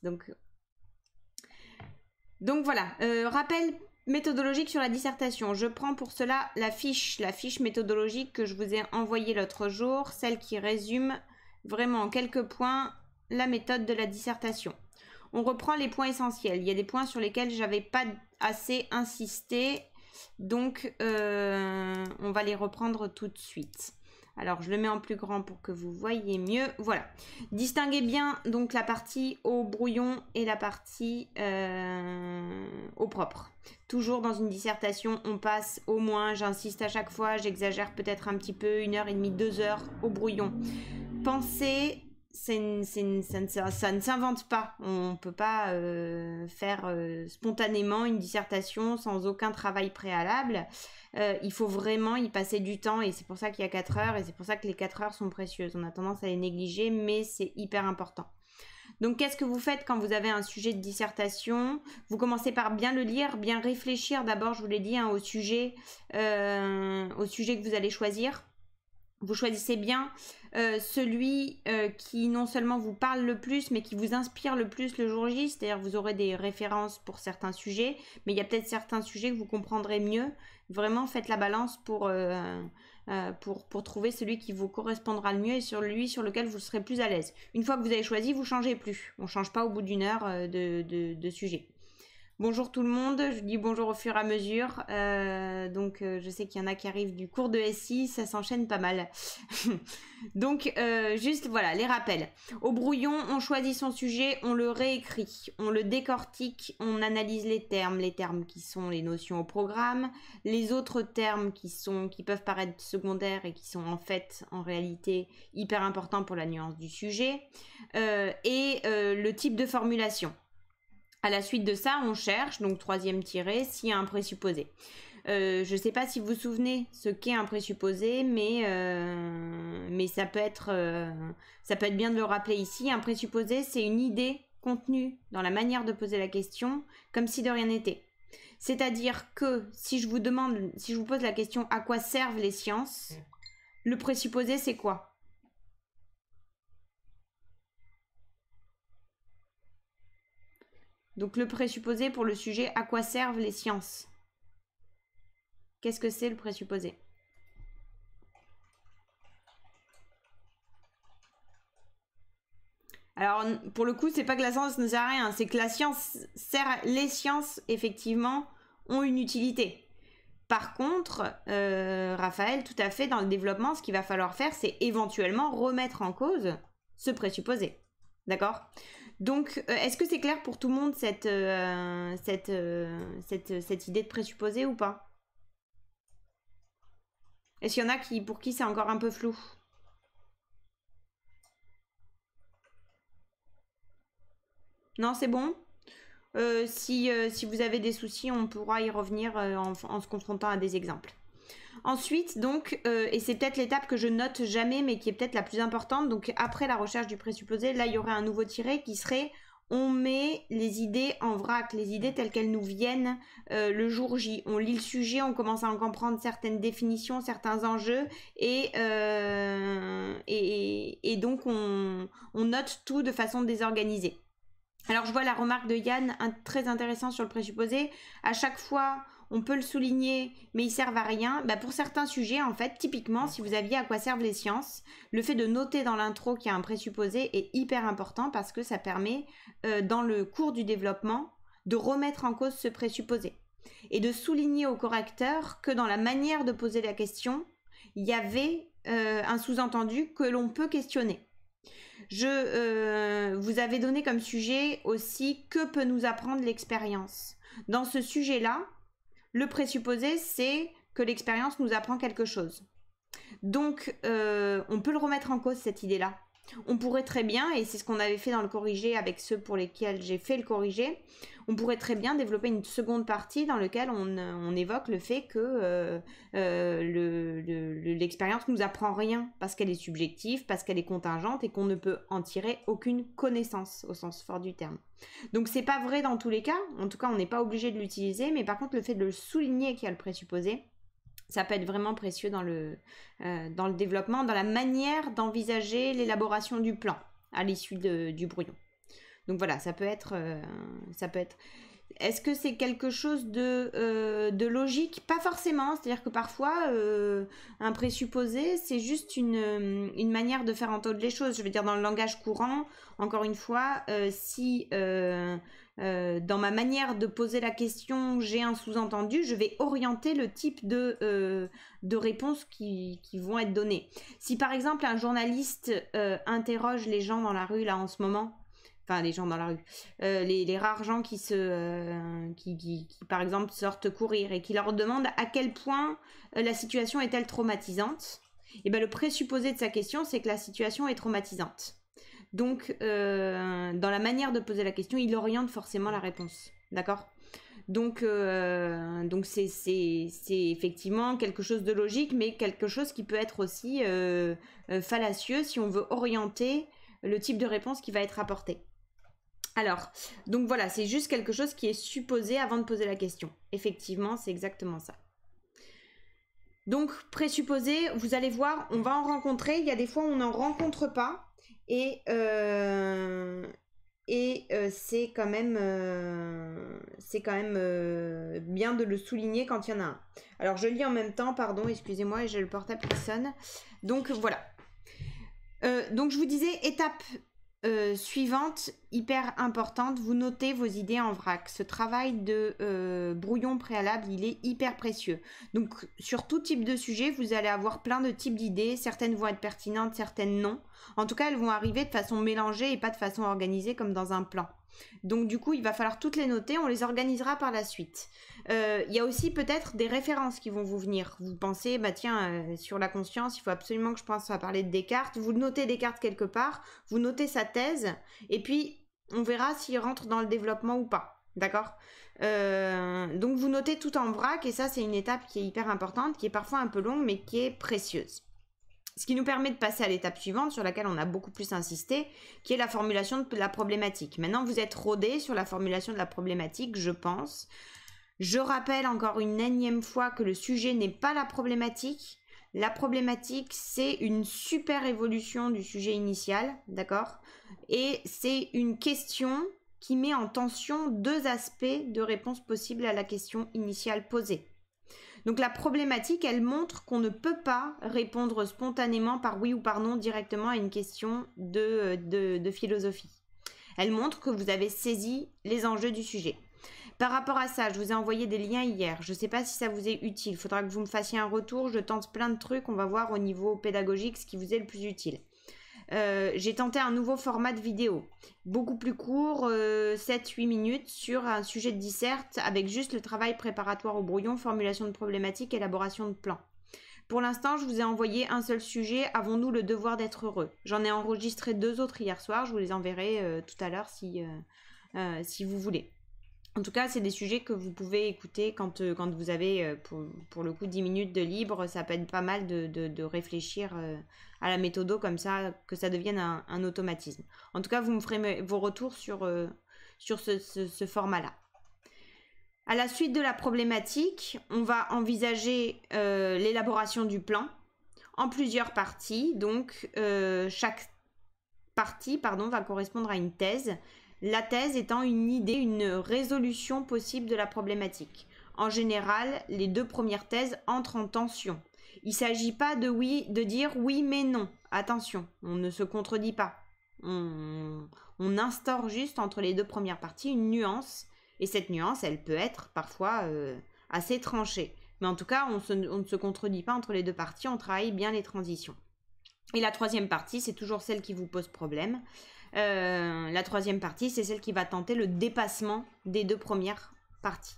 Donc voilà, rappel méthodologique sur la dissertation. Je prends pour cela la fiche méthodologique que je vous ai envoyée l'autre jour, celle qui résume vraiment en quelques points la méthode de la dissertation. On reprend les points essentiels. Il y a des points sur lesquels j'avais pas assez insisté, donc on va les reprendre tout de suite. Alors je le mets en plus grand pour que vous voyez mieux. Voilà. Distinguez bien donc la partie au brouillon et la partie au propre. Toujours dans une dissertation, on passe au moins, j'insiste à chaque fois, j'exagère peut-être un petit peu, 1h30, 2 heures au brouillon. Pensez, ça ne s'invente pas. On ne peut pas faire spontanément une dissertation sans aucun travail préalable. Il faut vraiment y passer du temps et c'est pour ça qu'il y a 4 heures et c'est pour ça que les 4 heures sont précieuses. On a tendance à les négliger, mais c'est hyper important. Donc, qu'est-ce que vous faites quand vous avez un sujet de dissertation? Vous commencez par bien le lire, bien réfléchir d'abord, je vous l'ai dit, hein, au sujet que vous allez choisir. Vous choisissez bien celui qui non seulement vous parle le plus, mais qui vous inspire le plus le jour J. C'est-à-dire vous aurez des références pour certains sujets, mais il y a peut-être certains sujets que vous comprendrez mieux. Vraiment, faites la balance pour trouver celui qui vous correspondra le mieux et sur lequel vous serez plus à l'aise. Une fois que vous avez choisi, vous ne changez plus. On ne change pas au bout d'une heure de sujet. Bonjour tout le monde, je dis bonjour au fur et à mesure, je sais qu'il y en a qui arrivent du cours de SI, ça s'enchaîne pas mal. Donc juste voilà, les rappels. Au brouillon, on choisit son sujet, on le réécrit, on le décortique, on analyse les termes qui sont les notions au programme, les autres termes qui peuvent paraître secondaires et qui sont en réalité hyper importants pour la nuance du sujet, et le type de formulation. À la suite de ça, on cherche, donc troisième tiré, s'il y a un présupposé. Je ne sais pas si vous vous souvenez ce qu'est un présupposé, mais ça peut être bien de le rappeler ici. Un présupposé, c'est une idée contenue dans la manière de poser la question, comme si de rien n'était. C'est-à-dire que si je vous pose la question « À quoi servent les sciences ?», le présupposé, c'est quoi ? Donc le présupposé pour le sujet « À quoi servent les sciences ?» Qu'est-ce que c'est le présupposé? Alors pour le coup, c'est pas que la science ne sert à rien, c'est que la science sert. Les sciences effectivement ont une utilité. Par contre, Raphaël, tout à fait, dans le développement, ce qu'il va falloir faire, c'est éventuellement remettre en cause ce présupposé. D'accord ? Donc, est-ce que c'est clair pour tout le monde cette idée de présupposé ou pas? Est-ce qu'il y en a pour qui c'est encore un peu flou? Non, c'est bon? Si vous avez des soucis, on pourra y revenir en se confrontant à des exemples. Ensuite, donc, et c'est peut-être l'étape que je note jamais, mais qui est peut-être la plus importante, donc après la recherche du présupposé, là, il y aurait un nouveau tiré qui serait on met les idées en vrac, les idées telles qu'elles nous viennent le jour J. On lit le sujet, on commence à en comprendre certaines définitions, certains enjeux, et donc on note tout de façon désorganisée. Alors je vois la remarque de Yann, très intéressant sur le présupposé. À chaque fois, on peut le souligner, mais ils servent à rien. Bah, pour certains sujets, en fait, typiquement, si vous aviez à quoi servent les sciences, le fait de noter dans l'intro qu'il y a un présupposé est hyper important parce que ça permet, dans le cours du développement, de remettre en cause ce présupposé. Et de souligner au correcteur que dans la manière de poser la question, il y avait un sous-entendu que l'on peut questionner. Vous avez donné comme sujet aussi que peut nous apprendre l'expérience. Dans ce sujet-là, le présupposé, c'est que l'expérience nous apprend quelque chose. Donc, on peut le remettre en cause, cette idée-là. On pourrait très bien, et c'est ce qu'on avait fait dans le corrigé avec ceux pour lesquels j'ai fait le corrigé, on pourrait très bien développer une seconde partie dans laquelle on évoque le fait que l'expérience nous apprend rien parce qu'elle est subjective, parce qu'elle est contingente et qu'on ne peut en tirer aucune connaissance au sens fort du terme. Donc c'est pas vrai dans tous les cas, en tout cas on n'est pas obligé de l'utiliser, mais par contre le fait de le souligner qu'il y a le présupposé, ça peut être vraiment précieux dans le développement, dans la manière d'envisager l'élaboration du plan à l'issue du brouillon. Donc voilà, ça peut être... Est-ce que c'est quelque chose de logique? Pas forcément, c'est-à-dire que parfois, un présupposé, c'est juste une manière de faire entendre les choses. Je veux dire, dans le langage courant, encore une fois, si dans ma manière de poser la question, j'ai un sous-entendu, je vais orienter le type de réponses qui vont être données. Si par exemple, un journaliste interroge les gens dans la rue, là, en ce moment, enfin les gens dans la rue, les rares gens qui par exemple sortent courir et qui leur demandent à quel point la situation est-elle traumatisante, et ben le présupposé de sa question c'est que la situation est traumatisante. Donc dans la manière de poser la question, il oriente forcément la réponse, d'accord? Donc c'est effectivement quelque chose de logique, mais quelque chose qui peut être aussi fallacieux si on veut orienter le type de réponse qui va être apportée. Alors, donc voilà, c'est juste quelque chose qui est supposé avant de poser la question. Effectivement, c'est exactement ça. Donc, présupposé, vous allez voir, on va en rencontrer. Il y a des fois où on n'en rencontre pas. Et c'est quand même, bien de le souligner quand il y en a un. Alors, je lis en même temps, pardon, excusez-moi, et j'ai le portable qui sonne. Donc, voilà. Donc, je vous disais, étape... suivante, hyper importante, vous notez vos idées en vrac. Ce travail de brouillon préalable, il est hyper précieux. Donc sur tout type de sujet, vous allez avoir plein de types d'idées. Certaines vont être pertinentes, certaines non. En tout cas, elles vont arriver de façon mélangée et pas de façon organisée comme dans un plan. Donc du coup, il va falloir toutes les noter, on les organisera par la suite. Il y a aussi peut-être des références qui vont vous venir. Vous pensez, bah tiens, sur la conscience, il faut absolument que je pense à parler de Descartes. Vous notez Descartes quelque part, vous notez sa thèse, et puis on verra s'il rentre dans le développement ou pas. D'accord? Donc vous notez tout en vrac, et ça c'est une étape qui est hyper importante, qui est parfois un peu longue, mais qui est précieuse. Ce qui nous permet de passer à l'étape suivante, sur laquelle on a beaucoup plus insisté, qui est la formulation de la problématique. Maintenant, vous êtes rodés sur la formulation de la problématique, je pense. Je rappelle encore une énième fois que le sujet n'est pas la problématique. La problématique, c'est une super évolution du sujet initial, d'accord? Et c'est une question qui met en tension deux aspects de réponse possible à la question initiale posée. Donc la problématique, elle montre qu'on ne peut pas répondre spontanément par oui ou par non directement à une question de philosophie. Elle montre que vous avez saisi les enjeux du sujet. Par rapport à ça, je vous ai envoyé des liens hier. Je ne sais pas si ça vous est utile. Il faudra que vous me fassiez un retour. Je tente plein de trucs. On va voir au niveau pédagogique ce qui vous est le plus utile. J'ai tenté un nouveau format de vidéo, beaucoup plus court, 7-8 minutes, sur un sujet de disserte avec juste le travail préparatoire au brouillon, formulation de problématiques, élaboration de plans. Pour l'instant, je vous ai envoyé un seul sujet, avons-nous le devoir d'être heureux? J'en ai enregistré 2 autres hier soir, je vous les enverrai tout à l'heure si vous voulez. En tout cas, c'est des sujets que vous pouvez écouter quand vous avez, pour le coup, 10 minutes de libre. Ça peut être pas mal de réfléchir à la méthodo comme ça, que ça devienne un automatisme. En tout cas, vous me ferez vos retours sur ce format-là. À la suite de la problématique, on va envisager l'élaboration du plan en plusieurs parties. Donc, chaque partie, va correspondre à une thèse. La thèse étant une idée, une résolution possible de la problématique. En général, les 2 premières thèses entrent en tension. Il ne s'agit pas de dire oui mais non. Attention, on ne se contredit pas. On instaure juste entre les 2 premières parties une nuance. Et cette nuance, elle peut être parfois assez tranchée. Mais en tout cas, on ne se contredit pas entre les 2 parties, on travaille bien les transitions. Et la 3e partie, c'est toujours celle qui vous pose problème. La 3e partie, c'est celle qui va tenter le dépassement des 2 premières parties.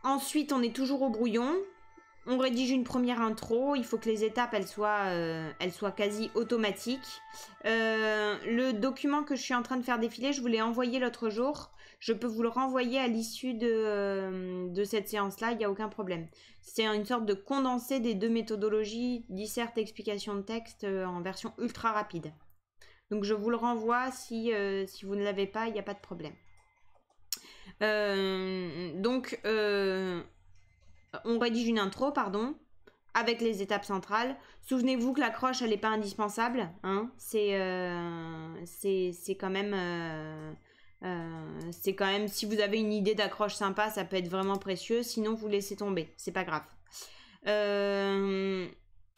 Ensuite, on est toujours au brouillon. On rédige une première intro. Il faut que les étapes, elles soient quasi automatiques. Le document que je suis en train de faire défiler, je vous l'ai envoyé l'autre jour. Je peux vous le renvoyer à l'issue de cette séance-là, il n'y a aucun problème. C'est une sorte de condensé des 2 méthodologies, disserte, explication de texte, en version ultra rapide. Donc je vous le renvoie, si vous ne l'avez pas, il n'y a pas de problème. On rédige une intro, avec les étapes centrales. Souvenez-vous que l'accroche, elle n'est pas indispensable. Hein. C'est quand même... c'est quand même, si vous avez une idée d'accroche sympa, ça peut être vraiment précieux. Sinon, vous laissez tomber. C'est pas grave.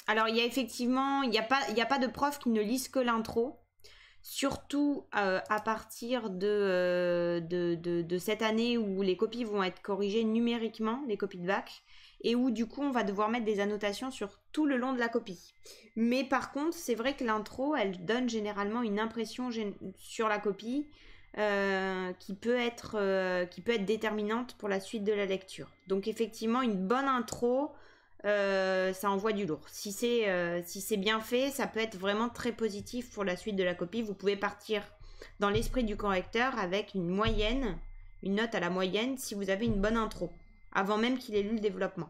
Alors, il y a effectivement... Il n'y a pas de profs qui ne lisent que l'intro. Surtout à partir de cette année où les copies vont être corrigées numériquement, les copies de bac, et où du coup on va devoir mettre des annotations sur tout le long de la copie. Mais par contre, c'est vrai que l'intro, elle donne généralement une impression sur la copie qui peut être déterminante pour la suite de la lecture. Donc effectivement, une bonne intro, ça envoie du lourd. Si c'est bien fait, ça peut être vraiment très positif pour la suite de la copie. Vous pouvez partir dans l'esprit du correcteur avec une moyenne, une note à la moyenne si vous avez une bonne intro, avant même qu'il ait lu le développement.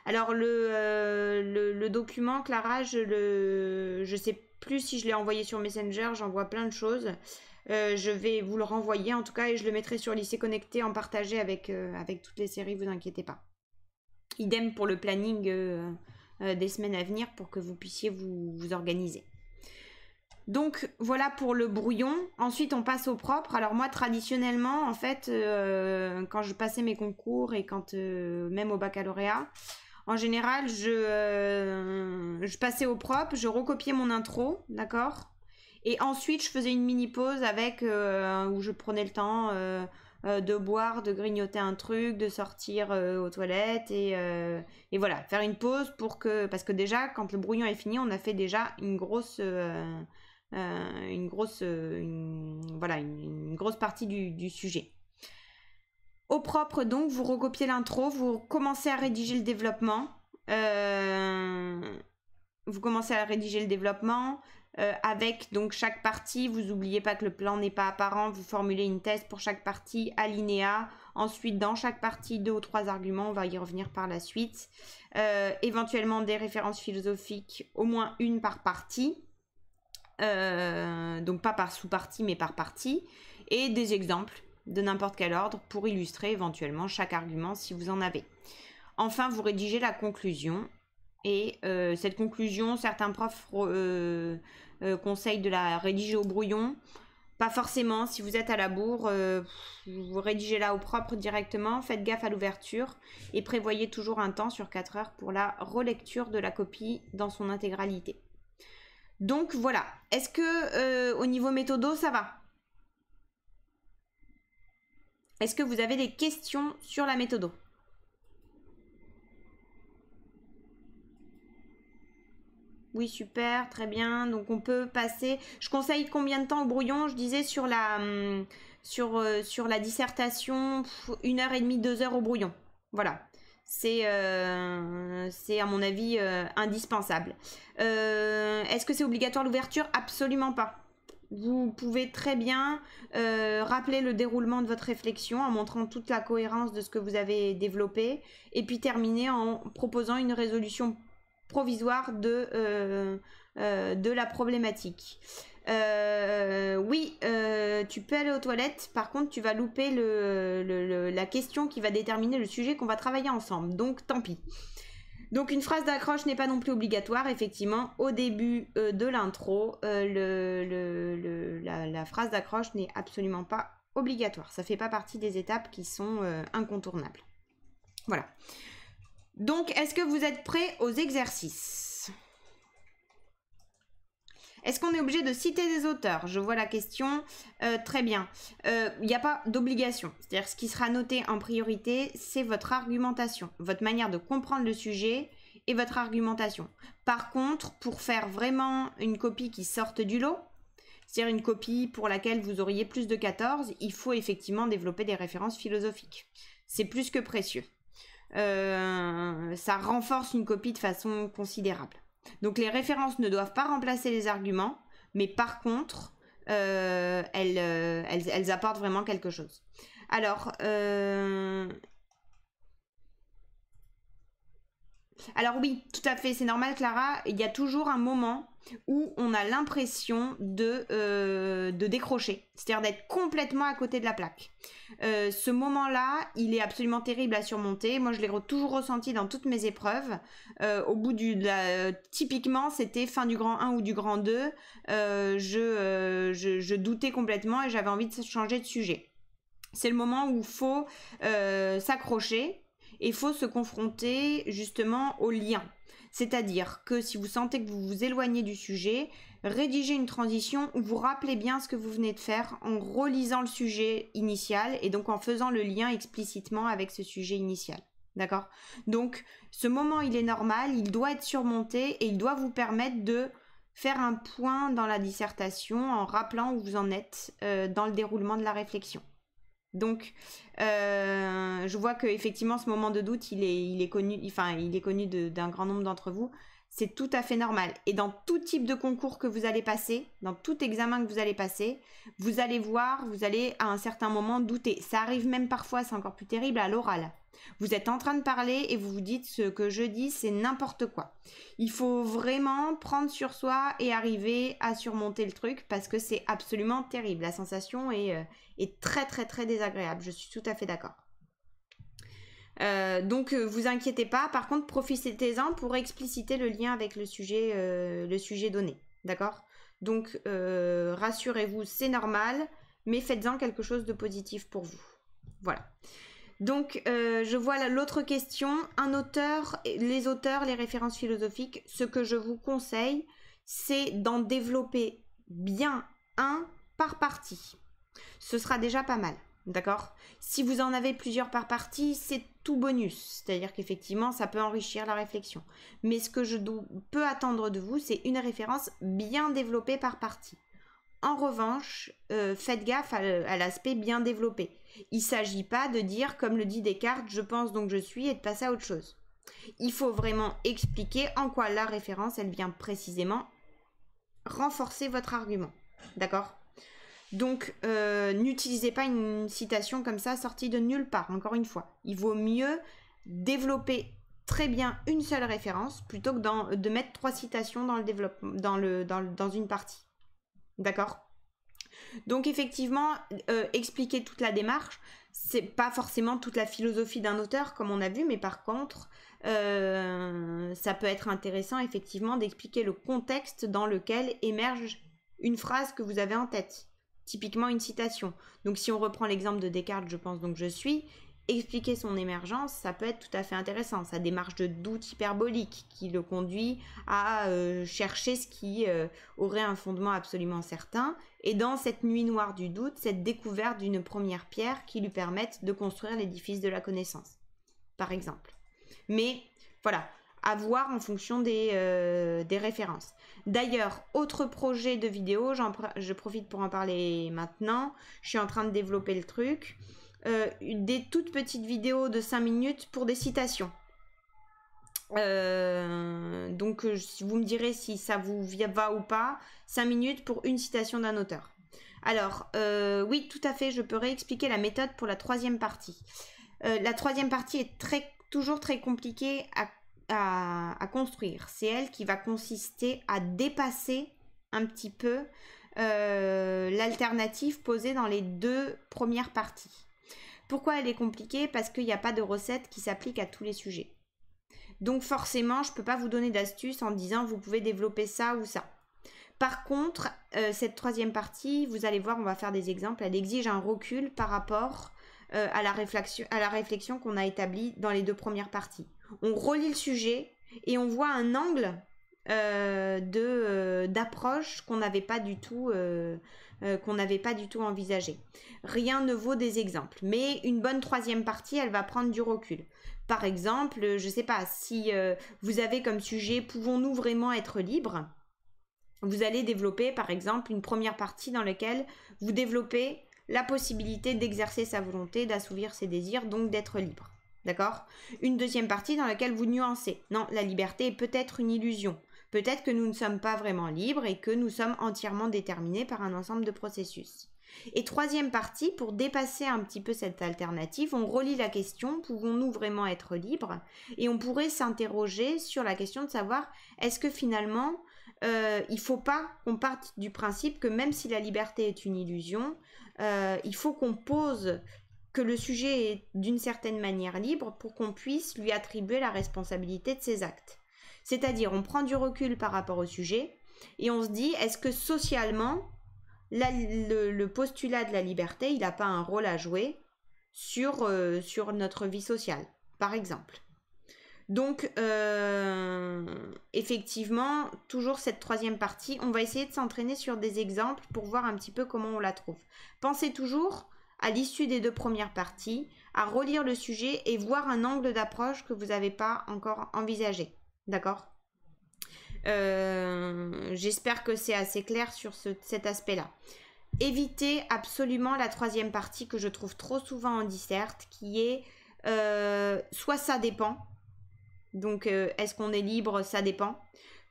Alors le document, Clara, je sais plus si je l'ai envoyé sur Messenger, j'envoie plein de choses. Je vais vous le renvoyer en tout cas et je le mettrai sur Lycée Connecté en partagé avec toutes les séries, vous inquiétez pas. Idem pour le planning des semaines à venir pour que vous puissiez vous organiser. Donc voilà pour le brouillon. Ensuite on passe au propre. Alors moi traditionnellement en fait quand je passais mes concours et quand même au baccalauréat, en général je passais au propre, je recopiais mon intro, d'accord, et ensuite je faisais une mini pause avec où je prenais le temps de boire, de grignoter un truc, de sortir aux toilettes et voilà, faire une pause parce que déjà quand le brouillon est fini, on a fait déjà une grosse partie du sujet. Au propre donc, vous recopiez l'intro, vous commencez à rédiger le développement. Avec donc chaque partie, vous n'oubliez pas que le plan n'est pas apparent, vous formulez une thèse pour chaque partie, alinéa. Ensuite, dans chaque partie, 2 ou 3 arguments, on va y revenir par la suite. Éventuellement des références philosophiques, au moins une par partie. Donc pas par sous-partie, mais par partie. Et des exemples de n'importe quel ordre pour illustrer éventuellement chaque argument si vous en avez. Enfin, vous rédigez la conclusion. Et cette conclusion, certains profs conseillent de la rédiger au brouillon. Pas forcément, si vous êtes à la bourre, vous rédigez-la au propre directement, faites gaffe à l'ouverture et prévoyez toujours un temps sur 4 heures pour la relecture de la copie dans son intégralité. Donc voilà, est-ce que au niveau méthodo, ça va? Est-ce que vous avez des questions sur la méthodo? Oui, super, très bien. Donc on peut passer... Je conseille combien de temps au brouillon? Je disais sur la dissertation, 1h30, 2 heures au brouillon. Voilà. C'est à mon avis indispensable. Est-ce que c'est obligatoire l'ouverture? Absolument pas. Vous pouvez très bien rappeler le déroulement de votre réflexion en montrant toute la cohérence de ce que vous avez développé et puis terminer en proposant une résolution provisoire de la problématique. Oui, tu peux aller aux toilettes, par contre tu vas louper la question qui va déterminer le sujet qu'on va travailler ensemble, donc tant pis. Donc une phrase d'accroche n'est pas non plus obligatoire, effectivement, au début de l'intro, la phrase d'accroche n'est absolument pas obligatoire, ça fait pas partie des étapes qui sont incontournables. Voilà. Donc, est-ce que vous êtes prêts aux exercices? Est-ce qu'on est obligé de citer des auteurs? Je vois la question. Très bien. Il n'y a pas d'obligation. C'est-à-dire ce qui sera noté en priorité, c'est votre argumentation, votre manière de comprendre le sujet et votre argumentation. Par contre, pour faire vraiment une copie qui sorte du lot, c'est-à-dire une copie pour laquelle vous auriez plus de 14, il faut effectivement développer des références philosophiques. C'est plus que précieux. Ça renforce une copie de façon considérable. Donc les références ne doivent pas remplacer les arguments, mais par contre, elles apportent vraiment quelque chose. Alors, Alors oui, tout à fait, c'est normal Clara, il y a toujours un moment où on a l'impression de décrocher, c'est-à-dire d'être complètement à côté de la plaque. Ce moment-là, il est absolument terrible à surmonter. Moi, je l'ai toujours ressenti dans toutes mes épreuves. Au bout typiquement, c'était fin du grand 1 ou du grand 2. Je doutais complètement et j'avais envie de changer de sujet. C'est le moment où il faut s'accrocher et il faut se confronter justement au lien. C'est-à-dire que si vous sentez que vous vous éloignez du sujet, rédigez une transition où vous rappelez bien ce que vous venez de faire en relisant le sujet initial et donc en faisant le lien explicitement avec ce sujet initial. D'accord? Donc, ce moment, il est normal, il doit être surmonté et il doit vous permettre de faire un point dans la dissertation en rappelant où vous en êtes dans le déroulement de la réflexion. Donc, je vois que effectivement, ce moment de doute, il est connu d'un grand nombre d'entre vous. C'est tout à fait normal. Et dans tout type de concours que vous allez passer, dans tout examen que vous allez passer, vous allez voir, vous allez à un certain moment douter. Ça arrive même parfois, c'est encore plus terrible, à l'oral. Vous êtes en train de parler et vous vous dites ce que je dis, c'est n'importe quoi. Il faut vraiment prendre sur soi et arriver à surmonter le truc parce que c'est absolument terrible. La sensation est très très très désagréable. Je suis tout à fait d'accord. Donc vous inquiétez pas. Par contre, profitez-en pour expliciter le lien avec le sujet donné. D'accord? Donc rassurez-vous, c'est normal, mais faites-en quelque chose de positif pour vous. Voilà. Donc, je vois l'autre question. Les auteurs, les références philosophiques, ce que je vous conseille, c'est d'en développer bien un par partie. Ce sera déjà pas mal, d'accord? Si vous en avez plusieurs par partie, c'est tout bonus. C'est-à-dire qu'effectivement, ça peut enrichir la réflexion. Mais ce que je peux attendre de vous, c'est une référence bien développée par partie. En revanche, faites gaffe à l'aspect bien développé. Il ne s'agit pas de dire, comme le dit Descartes, je pense donc je suis, et de passer à autre chose. Il faut vraiment expliquer en quoi la référence, elle vient précisément renforcer votre argument. D'accord ? Donc, n'utilisez pas une citation comme ça sortie de nulle part, encore une fois. Il vaut mieux développer très bien une seule référence plutôt que de mettre 3 citations dans une partie. D'accord? Donc effectivement, expliquer toute la démarche, c'est pas forcément toute la philosophie d'un auteur comme on a vu, mais par contre, ça peut être intéressant effectivement d'expliquer le contexte dans lequel émerge une phrase que vous avez en tête. Typiquement une citation. Donc si on reprend l'exemple de Descartes, je pense donc je suis, expliquer son émergence, ça peut être tout à fait intéressant. Sa démarche de doute hyperbolique qui le conduit à chercher ce qui aurait un fondement absolument certain. Et dans cette nuit noire du doute, cette découverte d'une première pierre qui lui permette de construire l'édifice de la connaissance, par exemple. Mais voilà, à voir en fonction des références. D'ailleurs, autre projet de vidéo, je profite pour en parler maintenant. Je suis en train de développer le truc. Des toutes petites vidéos de 5 minutes pour des citations. Donc vous me direz si ça vous va ou pas. 5 minutes pour une citation d'un auteur. Alors oui, tout à fait, je peux réexpliquer la méthode pour la 3e partie. La 3e partie est toujours très compliquée à construire. C'est elle qui va consister à dépasser un petit peu l'alternative posée dans les 2 premières parties. Pourquoi elle est compliquée? Parce qu'il n'y a pas de recette qui s'applique à tous les sujets. Donc forcément, je ne peux pas vous donner d'astuces en disant vous pouvez développer ça ou ça. Par contre, cette 3e partie, vous allez voir, on va faire des exemples, elle exige un recul par rapport à la réflexion qu'on a établie dans les 2 premières parties. On relit le sujet et on voit un angle d'approche qu'on n'avait pas du tout envisagé. Rien ne vaut des exemples, mais une bonne 3e partie, elle va prendre du recul. Par exemple, je ne sais pas, si vous avez comme sujet « Pouvons-nous vraiment être libres ?» Vous allez développer par exemple une première partie dans laquelle vous développez la possibilité d'exercer sa volonté, d'assouvir ses désirs, donc d'être libre. D'accord? Une 2e partie dans laquelle vous nuancez. Non, la liberté est peut-être une illusion. Peut-être que nous ne sommes pas vraiment libres et que nous sommes entièrement déterminés par un ensemble de processus. Et troisième partie, pour dépasser un petit peu cette alternative, on relit la question, pouvons-nous vraiment être libres? Et on pourrait s'interroger sur la question de savoir, est-ce que finalement, il ne faut pas qu'on parte du principe que même si la liberté est une illusion, il faut qu'on pose que le sujet est d'une certaine manière libre pour qu'on puisse lui attribuer la responsabilité de ses actes. C'est-à-dire, on prend du recul par rapport au sujet et on se dit, est-ce que socialement, le postulat de la liberté, il n'a pas un rôle à jouer sur notre vie sociale, par exemple. Donc, effectivement, toujours cette troisième partie, on va essayer de s'entraîner sur des exemples pour voir un petit peu comment on la trouve. Pensez toujours, à l'issue des deux premières parties, à relire le sujet et voir un angle d'approche que vous n'avez pas encore envisagé. D'accord ? J'espère que c'est assez clair sur cet aspect-là. Évitez absolument la troisième partie que je trouve trop souvent en disserte, qui est soit ça dépend. Donc, est-ce qu'on est libre? Ça dépend.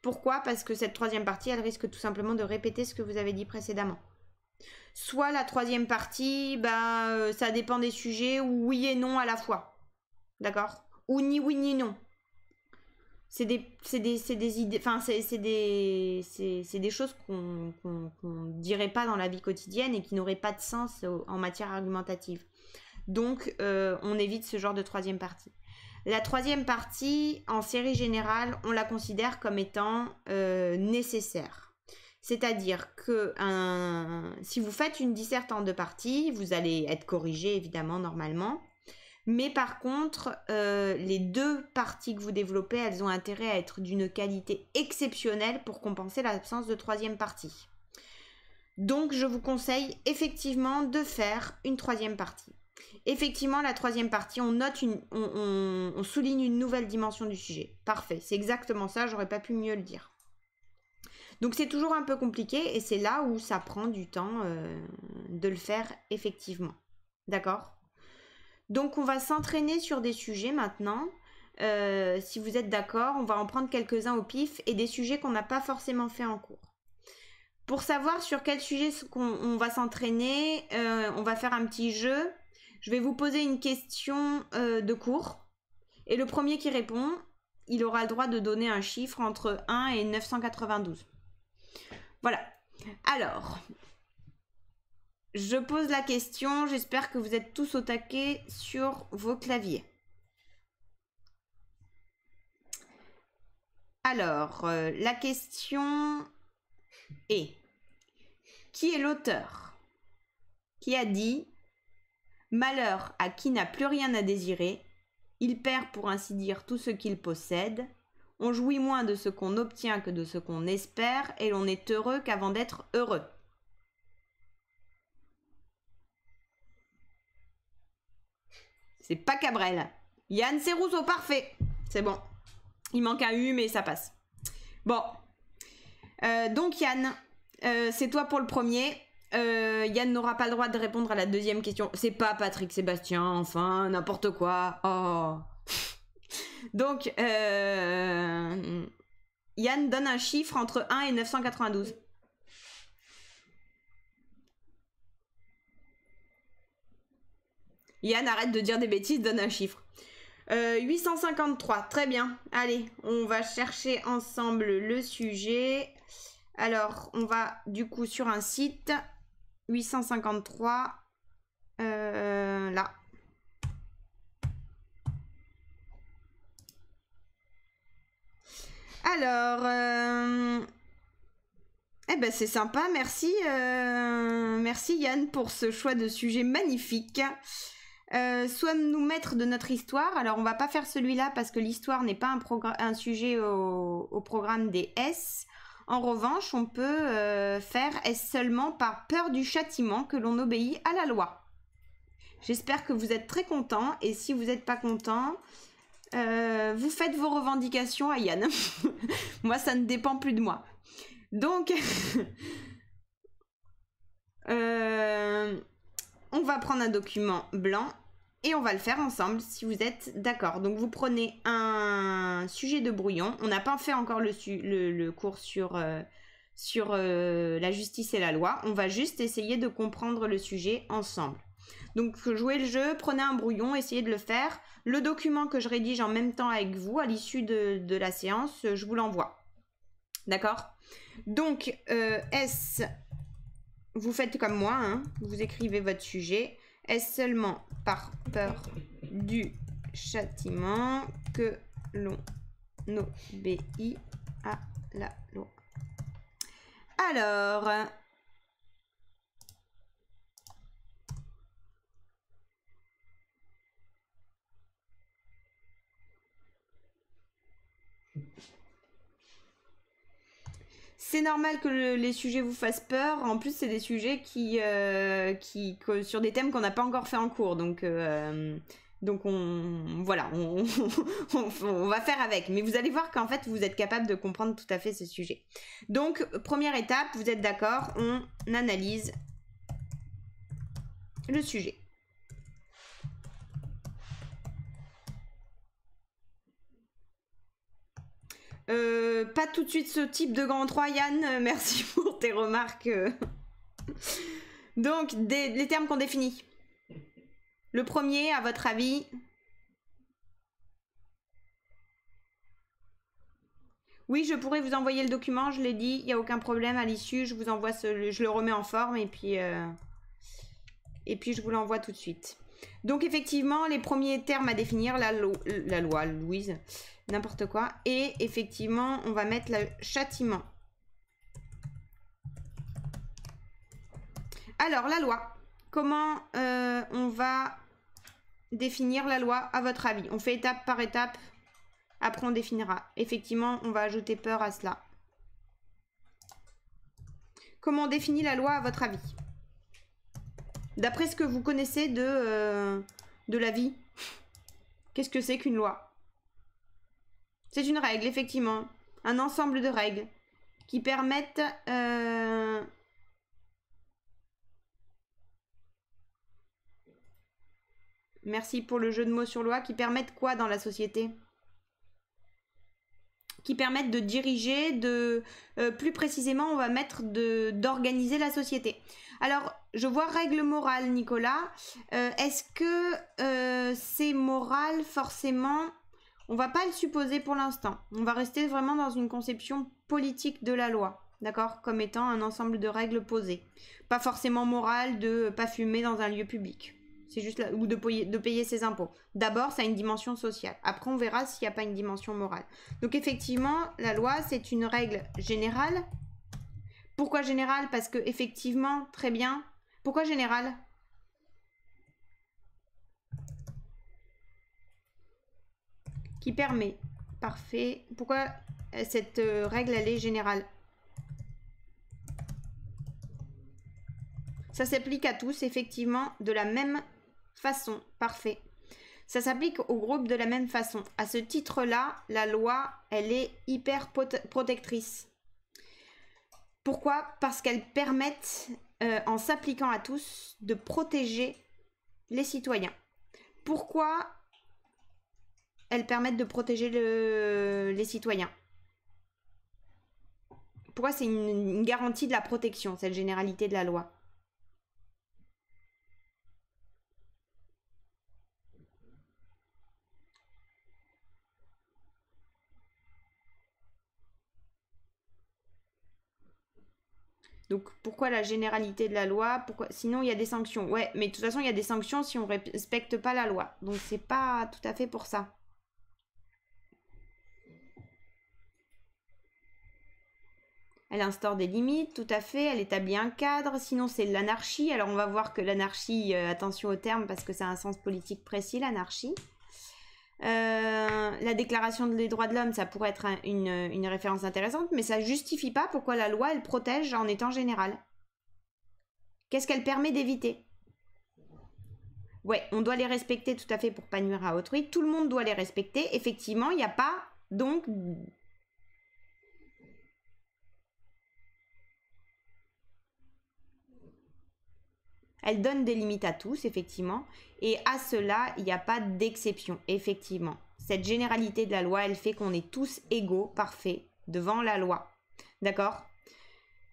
Pourquoi? Parce que cette troisième partie, elle risque tout simplement de répéter ce que vous avez dit précédemment. Soit la troisième partie, ça dépend des sujets, ou oui et non à la fois. D'accord? Ou ni oui ni non. C'est des idées, enfin, c'est des choses qu'on dirait pas dans la vie quotidienne et qui n'auraient pas de sens en matière argumentative. Donc, on évite ce genre de troisième partie. La troisième partie, en série générale, on la considère comme étant nécessaire. C'est-à-dire que si vous faites une disserte en deux parties, vous allez être corrigé évidemment normalement. Mais par contre, les deux parties que vous développez, elles ont intérêt à être d'une qualité exceptionnelle pour compenser l'absence de troisième partie. Donc, je vous conseille effectivement de faire une troisième partie. Effectivement, la troisième partie, on souligne une nouvelle dimension du sujet. Parfait, c'est exactement ça, j'aurais pas pu mieux le dire. Donc, c'est toujours un peu compliqué et c'est là où ça prend du temps de le faire effectivement. D'accord ? Donc, on va s'entraîner sur des sujets maintenant. Si vous êtes d'accord, on va en prendre quelques-uns au pif et des sujets qu'on n'a pas forcément fait en cours. Pour savoir sur quel sujet on va s'entraîner, on va faire un petit jeu. Je vais vous poser une question de cours. Et le premier qui répond, il aura le droit de donner un chiffre entre 1 et 992. Voilà. Alors, je pose la question. J'espère que vous êtes tous au taquet sur vos claviers. Alors, la question est: qui est l'auteur qui a dit « Malheur à qui n'a plus rien à désirer, il perd pour ainsi dire tout ce qu'il possède, on jouit moins de ce qu'on obtient que de ce qu'on espère, et l'on est heureux qu'avant d'être heureux ». C'est pas Cabrel. Yann, c'est Rousseau, parfait. C'est bon. Il manque un U, mais ça passe. Bon. Donc Yann, c'est toi pour le premier. Yann n'aura pas le droit de répondre à la deuxième question. C'est pas Patrick Sébastien, enfin, n'importe quoi. Oh. Donc, Yann donne un chiffre entre 1 et 992. Yann, arrête de dire des bêtises, donne un chiffre. 853, très bien. Allez, on va chercher ensemble le sujet. Alors, on va du coup sur un site. 853. Là. Alors, eh ben c'est sympa, merci, merci Yann pour ce choix de sujet magnifique. Soit nous maîtres de notre histoire. Alors on va pas faire celui-là parce que l'histoire n'est pas un sujet au programme des S. En revanche, on peut faire est-ce seulement par peur du châtiment que l'on obéit à la loi. J'espère que vous êtes très contents et si vous n'êtes pas contents, vous faites vos revendications à Yann. Moi, ça ne dépend plus de moi. Donc, on va prendre un document blanc et on va le faire ensemble si vous êtes d'accord. Donc, vous prenez un sujet de brouillon. On n'a pas fait encore le cours sur sur la justice et la loi. On va juste essayer de comprendre le sujet ensemble. Donc jouez le jeu, prenez un brouillon, essayez de le faire. Le document que je rédige en même temps avec vous à l'issue de la séance, je vous l'envoie. D'accord? Donc vous faites comme moi, hein, vous écrivez votre sujet. Est-ce seulement par peur du châtiment que l'on obéit à la loi? Alors, c'est normal que les sujets vous fassent peur. En plus, c'est des sujets sur des thèmes qu'on n'a pas encore fait en cours. Donc voilà, on va faire avec. Mais vous allez voir qu'en fait, vous êtes capable de comprendre tout à fait ce sujet. Donc, première étape, vous êtes d'accord, on analyse le sujet. Pas tout de suite ce type de grand 3, Yann. Merci pour tes remarques. Donc, les termes qu'on définit. Le premier, à votre avis? Oui, je pourrais vous envoyer le document, je l'ai dit, il n'y a aucun problème. À l'issue, je vous envoie je le remets en forme et puis je vous l'envoie tout de suite. Donc effectivement, les premiers termes à définir, la loi, Louise, n'importe quoi. Et effectivement, on va mettre le châtiment. Alors, la loi. Comment on va définir la loi à votre avis? On fait étape par étape. Après, on définira. Effectivement, on va ajouter peur à cela. Comment on définit la loi à votre avis? D'après ce que vous connaissez de la vie, qu'est-ce que c'est qu'une loi? C'est une règle, effectivement. Un ensemble de règles qui permettent... Merci pour le jeu de mots sur loi. Qui permettent quoi dans la société? Qui permettent de diriger, plus précisément, on va mettre d'organiser la société. Alors, je vois règle morale, Nicolas. Est-ce que c'est moral forcément? On va pas le supposer pour l'instant. On va rester vraiment dans une conception politique de la loi, d'accord? Comme étant un ensemble de règles posées. Pas forcément moral de pas fumer dans un lieu public. C'est juste là, ou de payer ses impôts. D'abord, ça a une dimension sociale. Après, on verra s'il n'y a pas une dimension morale. Donc, effectivement, la loi, c'est une règle générale. Pourquoi générale? Parce que, effectivement, très bien. Pourquoi générale? Qui permet. Parfait. Pourquoi cette règle, elle est générale? Ça s'applique à tous, effectivement, de la même façon. Parfait. Ça s'applique au groupe de la même façon. À ce titre-là, la loi, elle est hyper protectrice. Pourquoi? Parce qu'elles permettent, en s'appliquant à tous, de protéger les citoyens. Pourquoi elles permettent de protéger les citoyens? Pourquoi c'est une garantie de la protection, cette généralité de la loi? Donc, pourquoi la généralité de la loi? Pourquoi? Sinon, il y a des sanctions. Ouais, mais de toute façon, il y a des sanctions si on ne respecte pas la loi. Donc, c'est pas tout à fait pour ça. Elle instaure des limites, tout à fait. Elle établit un cadre. Sinon, c'est l'anarchie. Alors, on va voir que l'anarchie, attention au terme, parce que ça a un sens politique précis, l'anarchie. La déclaration des droits de l'homme, ça pourrait être une référence intéressante, mais ça justifie pas pourquoi la loi, elle protège en étant générale. Qu'est-ce qu'elle permet d'éviter? Ouais, on doit les respecter tout à fait pour pas nuire à autrui. Tout le monde doit les respecter. Effectivement, il n'y a pas, donc... Elle donne des limites à tous, effectivement. Et à cela, il n'y a pas d'exception, effectivement. Cette généralité de la loi, elle fait qu'on est tous égaux, parfaits, devant la loi. D'accord?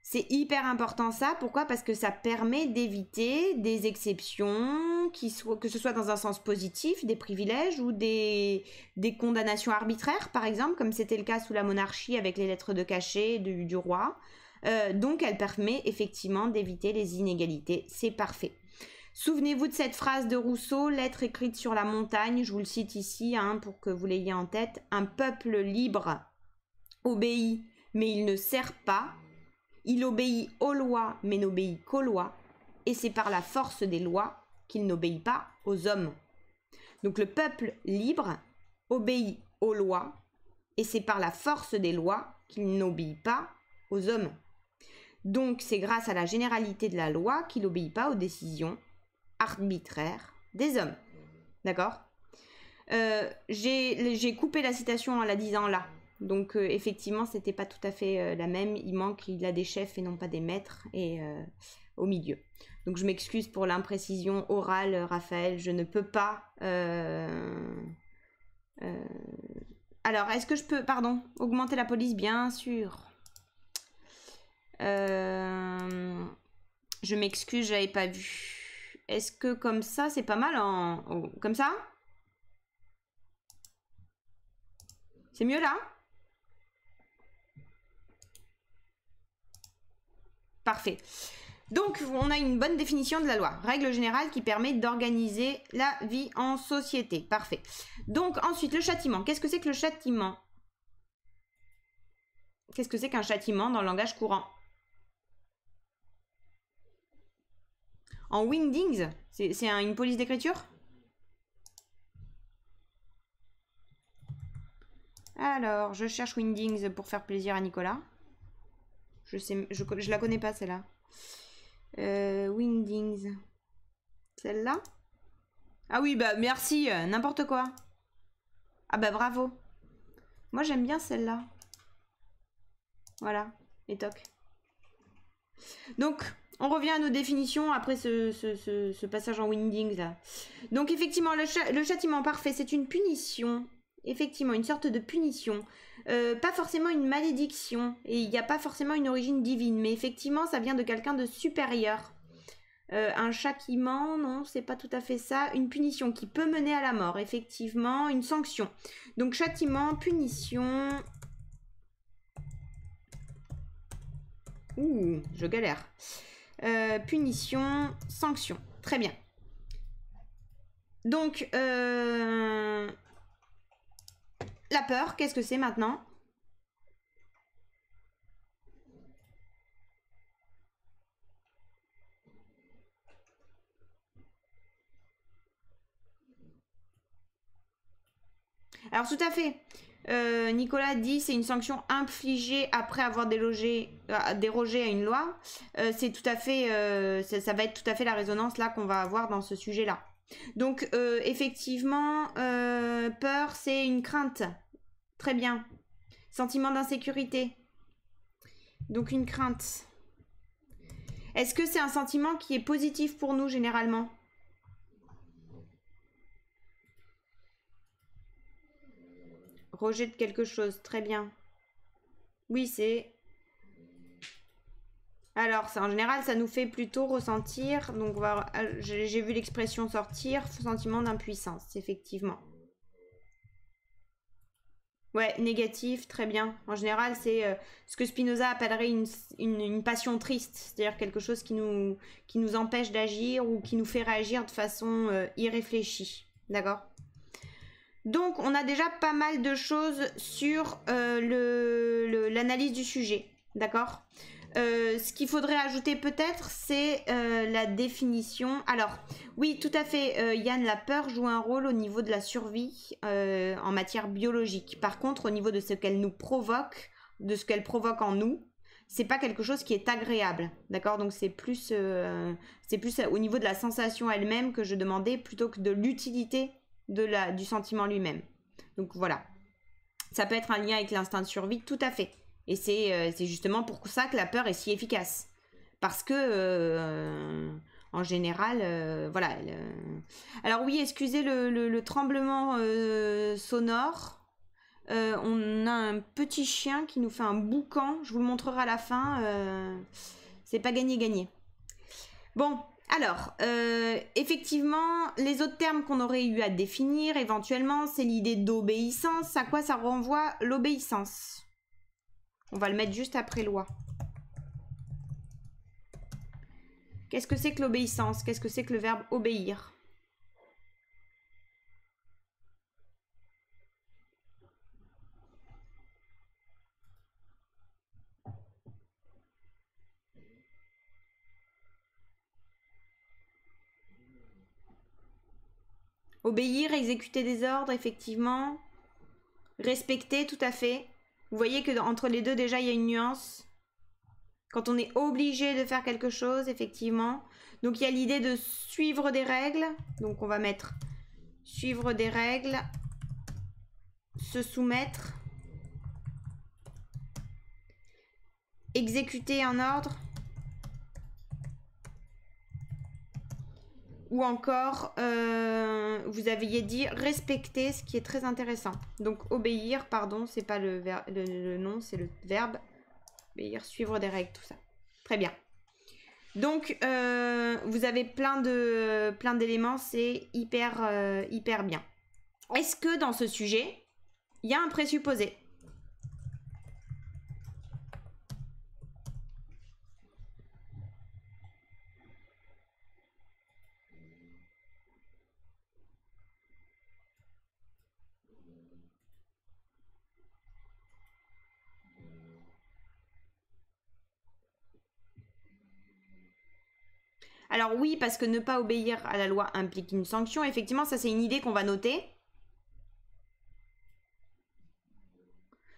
C'est hyper important ça. Pourquoi? Parce que ça permet d'éviter des exceptions, que ce soit dans un sens positif, des privilèges ou des condamnations arbitraires, par exemple, comme c'était le cas sous la monarchie avec les lettres de cachet du roi. Donc elle permet effectivement d'éviter les inégalités. C'est parfait. Souvenez-vous de cette phrase de Rousseau, lettre écrite sur la montagne, je vous le cite ici hein, pour que vous l'ayez en tête. Un peuple libre obéit, mais il ne sert pas. Il obéit aux lois, mais n'obéit qu'aux lois. Et c'est par la force des lois qu'il n'obéit pas aux hommes. Donc le peuple libre obéit aux lois, et c'est par la force des lois qu'il n'obéit pas aux hommes. Donc c'est grâce à la généralité de la loi qu'il n'obéit pas aux décisions arbitraires des hommes. D'accord? J'ai coupé la citation en la disant là. Donc effectivement, c'était pas tout à fait la même. Il a des chefs et non pas des maîtres et au milieu. Donc je m'excuse pour l'imprécision orale, Raphaël. Je ne peux pas. Alors, est-ce que je peux, pardon, augmenter la police? Bien sûr. Je m'excuse, j'avais pas vu. Est-ce que comme ça, c'est pas mal en... Oh, comme ça? C'est mieux là? Parfait. Donc, on a une bonne définition de la loi. Règle générale qui permet d'organiser la vie en société. Parfait. Donc, ensuite, le châtiment. Qu'est-ce que c'est que le châtiment? Qu'est-ce que c'est qu'un châtiment dans le langage courant? En Wingdings, c'est une police d'écriture? Alors, je cherche Wingdings pour faire plaisir à Nicolas. Je la connais pas celle-là. Wingdings. Celle-là? Ah oui, bah merci, n'importe quoi. Ah bah bravo. Moi j'aime bien celle-là. Voilà, et toc. Donc, on revient à nos définitions après ce passage en Wingdings là. Donc effectivement, le châtiment parfait, c'est une punition. Effectivement, une sorte de punition. Pas forcément une malédiction. Et il n'y a pas forcément une origine divine. Mais effectivement, ça vient de quelqu'un de supérieur. Un châtiment, non, c'est pas tout à fait ça. Une punition qui peut mener à la mort. Effectivement, une sanction. Donc châtiment, punition... Ouh, je galère. Punition, sanction. Très bien. Donc, la peur, qu'est-ce que c'est maintenant? Alors, tout à fait. Nicolas dit c'est une sanction infligée après avoir dérogé à une loi. C'est tout à fait, ça va être tout à fait la résonance là qu'on va avoir dans ce sujet-là. Donc effectivement, peur, c'est une crainte. Très bien. Sentiment d'insécurité. Donc une crainte. Est-ce que c'est un sentiment qui est positif pour nous généralement? Rejet de quelque chose, très bien. Oui, c'est... Alors, en général, ça nous fait plutôt ressentir... Donc, j'ai vu l'expression sortir, sentiment d'impuissance, effectivement. Ouais, négatif, très bien. En général, c'est ce que Spinoza appellerait une passion triste, c'est-à-dire quelque chose qui nous empêche d'agir ou qui nous fait réagir de façon irréfléchie. D'accord ? Donc, on a déjà pas mal de choses sur l'analyse du sujet. D'accord ? Ce qu'il faudrait ajouter peut-être, c'est la définition. Alors, oui, tout à fait, Yann, la peur joue un rôle au niveau de la survie en matière biologique. Par contre, au niveau de ce qu'elle nous provoque, de ce qu'elle provoque en nous, c'est pas quelque chose qui est agréable. D'accord ? Donc, c'est plus au niveau de la sensation elle-même que je demandais plutôt que de l'utilité du sentiment lui-même. Donc, voilà. Ça peut être un lien avec l'instinct de survie, tout à fait. Et c'est justement pour ça que la peur est si efficace. Parce que, en général, voilà. Alors oui, excusez le tremblement sonore. On a un petit chien qui nous fait un boucan. Je vous le montrerai à la fin. C'est pas gagné. Bon, alors, effectivement, les autres termes qu'on aurait eu à définir éventuellement, c'est l'idée d'obéissance. À quoi ça renvoie l'obéissance? On va le mettre juste après loi. Qu'est-ce que c'est que l'obéissance? Qu'est-ce que c'est que le verbe obéir? Obéir, exécuter des ordres, effectivement. Respecter, tout à fait. Vous voyez que entre les deux, déjà, il y a une nuance. Quand on est obligé de faire quelque chose, effectivement. Donc, il y a l'idée de suivre des règles. Donc, on va mettre suivre des règles. Se soumettre. Exécuter un ordre. Ou encore, vous aviez dit respecter, ce qui est très intéressant. Donc, obéir, pardon, c'est pas le nom, c'est le verbe. Obéir, suivre des règles, tout ça. Très bien. Donc, vous avez plein d'éléments, c'est hyper bien. Est-ce que dans ce sujet, il y a un présupposé ? Alors oui, parce que ne pas obéir à la loi implique une sanction. Effectivement, ça c'est une idée qu'on va noter.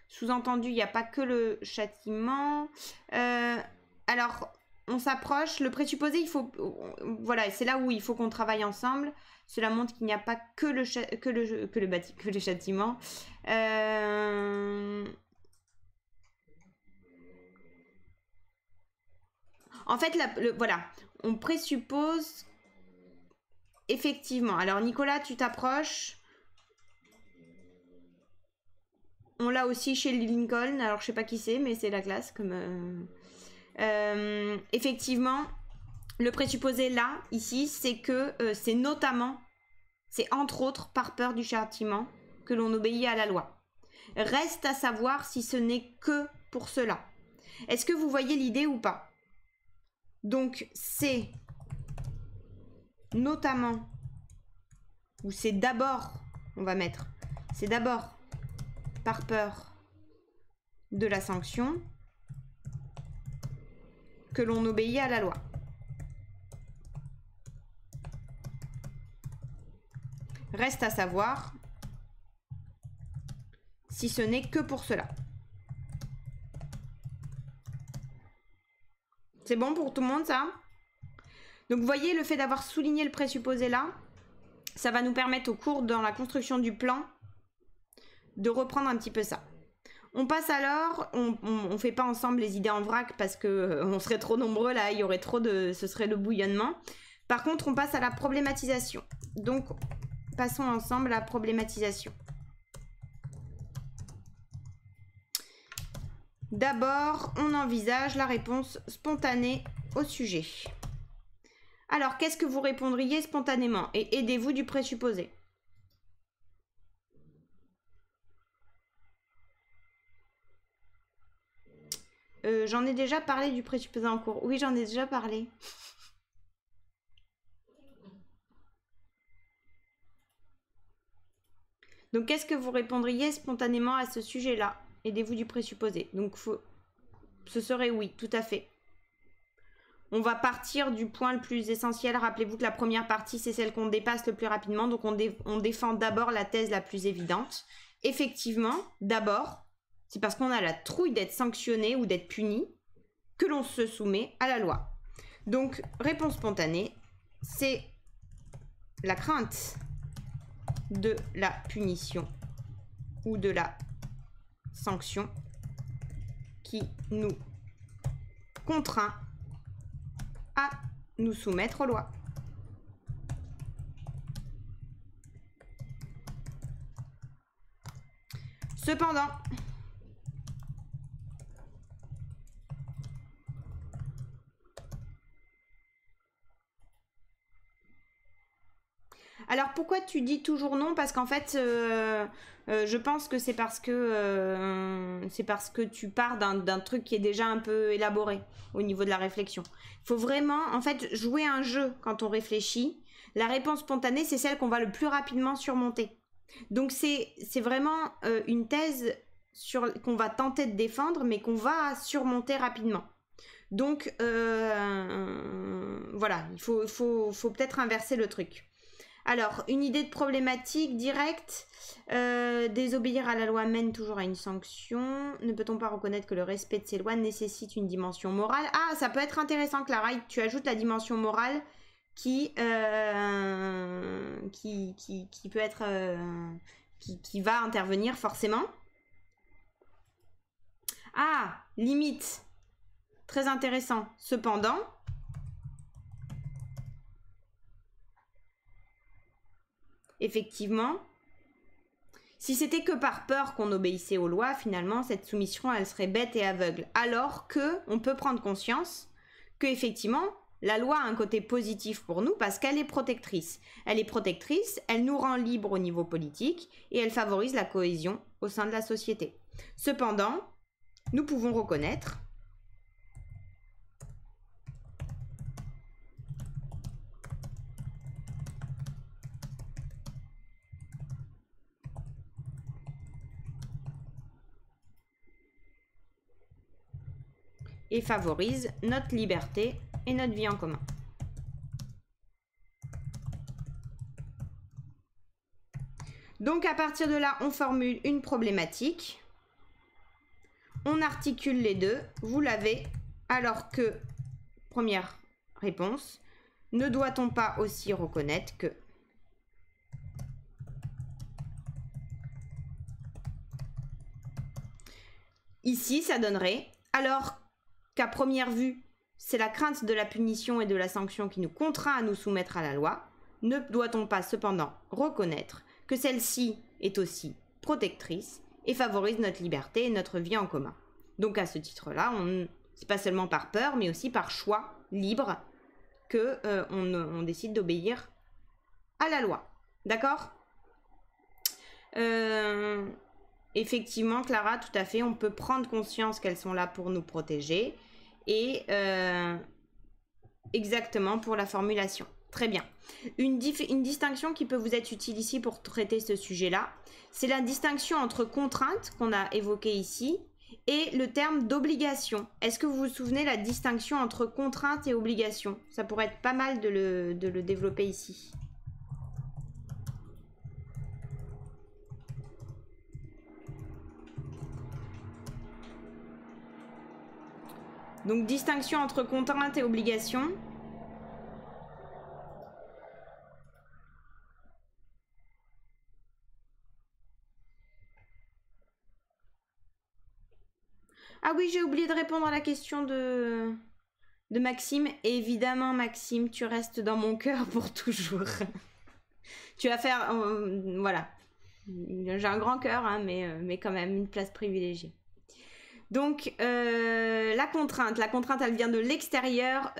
Sous-entendu, il n'y a pas que le châtiment. Alors, on s'approche. Le présupposé, il faut... Voilà, c'est là où il faut qu'on travaille ensemble. Cela montre qu'il n'y a pas que le châtiment. En fait, voilà, on présuppose... Effectivement. Alors, Nicolas, tu t'approches. On l'a aussi chez Lincoln. Alors, je sais pas qui c'est, mais c'est la classe. Effectivement, le présupposé là, ici, c'est que c'est notamment, c'est entre autres par peur du châtiment que l'on obéit à la loi. Reste à savoir si ce n'est que pour cela. Est-ce que vous voyez l'idée ou pas? Donc, c'est notamment, ou c'est d'abord, on va mettre, c'est d'abord par peur de la sanction que l'on obéit à la loi. Reste à savoir si ce n'est que pour cela. C'est bon pour tout le monde, ça? Donc, vous voyez, le fait d'avoir souligné le présupposé là, ça va nous permettre au cours dans la construction du plan de reprendre un petit peu ça. On passe alors, on fait pas ensemble les idées en vrac parce que on serait trop nombreux là, il y aurait trop de... ce serait le bouillonnement. Par contre, on passe à la problématisation. Donc, passons ensemble à la problématisation. D'abord, on envisage la réponse spontanée au sujet. Alors, qu'est-ce que vous répondriez spontanément? Et aidez-vous du présupposé. J'en ai déjà parlé du présupposé en cours. Oui, j'en ai déjà parlé. Donc, qu'est-ce que vous répondriez spontanément à ce sujet-là? Aidez-vous du présupposé. Donc, ce serait oui, tout à fait. On va partir du point le plus essentiel. Rappelez-vous que la première partie, c'est celle qu'on dépasse le plus rapidement. Donc, on défend d'abord la thèse la plus évidente. Effectivement, d'abord, c'est parce qu'on a la trouille d'être sanctionné ou d'être puni que l'on se soumet à la loi. Donc, réponse spontanée, c'est la crainte de la punition ou de la sanction qui nous contraint à nous soumettre aux lois. Cependant, alors pourquoi tu dis toujours non? Parce qu'en fait, je pense que c'est parce que tu pars d'un truc qui est déjà un peu élaboré au niveau de la réflexion. Il faut vraiment, en fait, jouer un jeu quand on réfléchit. La réponse spontanée, c'est celle qu'on va le plus rapidement surmonter. Donc c'est vraiment une thèse qu'on va tenter de défendre, mais qu'on va surmonter rapidement. Donc voilà, il faut peut-être inverser le truc. Alors, une idée de problématique directe. Désobéir à la loi mène toujours à une sanction. Ne peut-on pas reconnaître que le respect de ces lois nécessite une dimension morale? Ah, ça peut être intéressant, Clara. Tu ajoutes la dimension morale qui peut être... qui va intervenir forcément. Ah, limite. Très intéressant. Cependant... Effectivement, si c'était que par peur qu'on obéissait aux lois, finalement, cette soumission, elle serait bête et aveugle. Alors que on peut prendre conscience que, effectivement, la loi a un côté positif pour nous parce qu'elle est protectrice. Elle est protectrice, elle nous rend libres au niveau politique et elle favorise la cohésion au sein de la société. Cependant, nous pouvons reconnaître et favorise notre liberté et notre vie en commun. Donc à partir de là, on formule une problématique, on articule les deux, vous l'avez, alors que, première réponse, ne doit-on pas aussi reconnaître que ici, ça donnerait, alors qu'à première vue, c'est la crainte de la punition et de la sanction qui nous contraint à nous soumettre à la loi, ne doit-on pas cependant reconnaître que celle-ci est aussi protectrice et favorise notre liberté et notre vie en commun. Donc à ce titre-là, c'est pas seulement par peur, mais aussi par choix libre que on décide d'obéir à la loi. D'accord ? Effectivement, Clara, tout à fait, on peut prendre conscience qu'elles sont là pour nous protéger et exactement pour la formulation. Très bien. Une distinction qui peut vous être utile ici pour traiter ce sujet-là, c'est la distinction entre contrainte qu'on a évoquée ici et le terme d'obligation. Est-ce que vous vous souvenez la distinction entre contrainte et obligation? Ça pourrait être pas mal de le développer ici. Donc, distinction entre contrainte et obligation. Ah oui, j'ai oublié de répondre à la question de Maxime. Évidemment, Maxime, tu restes dans mon cœur pour toujours. Tu vas faire... voilà. J'ai un grand cœur, hein, mais quand même une place privilégiée. Donc, la contrainte, elle vient de l'extérieur.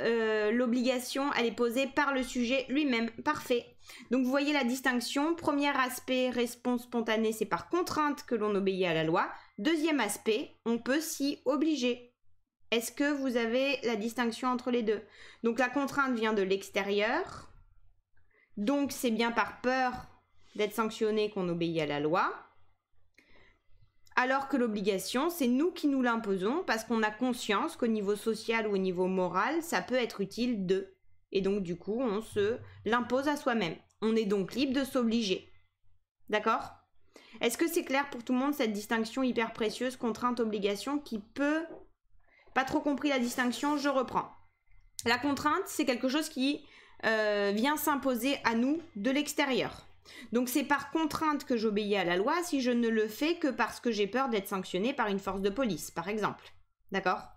L'obligation, elle est posée par le sujet lui-même. Parfait. Donc, vous voyez la distinction. Premier aspect, réponse spontanée, c'est par contrainte que l'on obéit à la loi. Deuxième aspect, on peut s'y obliger. Est-ce que vous avez la distinction entre les deux? Donc, la contrainte vient de l'extérieur. Donc, c'est bien par peur d'être sanctionné qu'on obéit à la loi. Alors que l'obligation, c'est nous qui nous l'imposons parce qu'on a conscience qu'au niveau social ou au niveau moral, ça peut être utile de. Et donc, du coup, on se l'impose à soi-même. On est donc libre de s'obliger. D'accord ? Est-ce que c'est clair pour tout le monde, cette distinction hyper précieuse, contrainte-obligation, qui peut... Pas trop compris la distinction, je reprends. La contrainte, c'est quelque chose qui vient s'imposer à nous de l'extérieur. Donc c'est par contrainte que j'obéis à la loi si je ne le fais que parce que j'ai peur d'être sanctionné par une force de police, par exemple. D'accord ?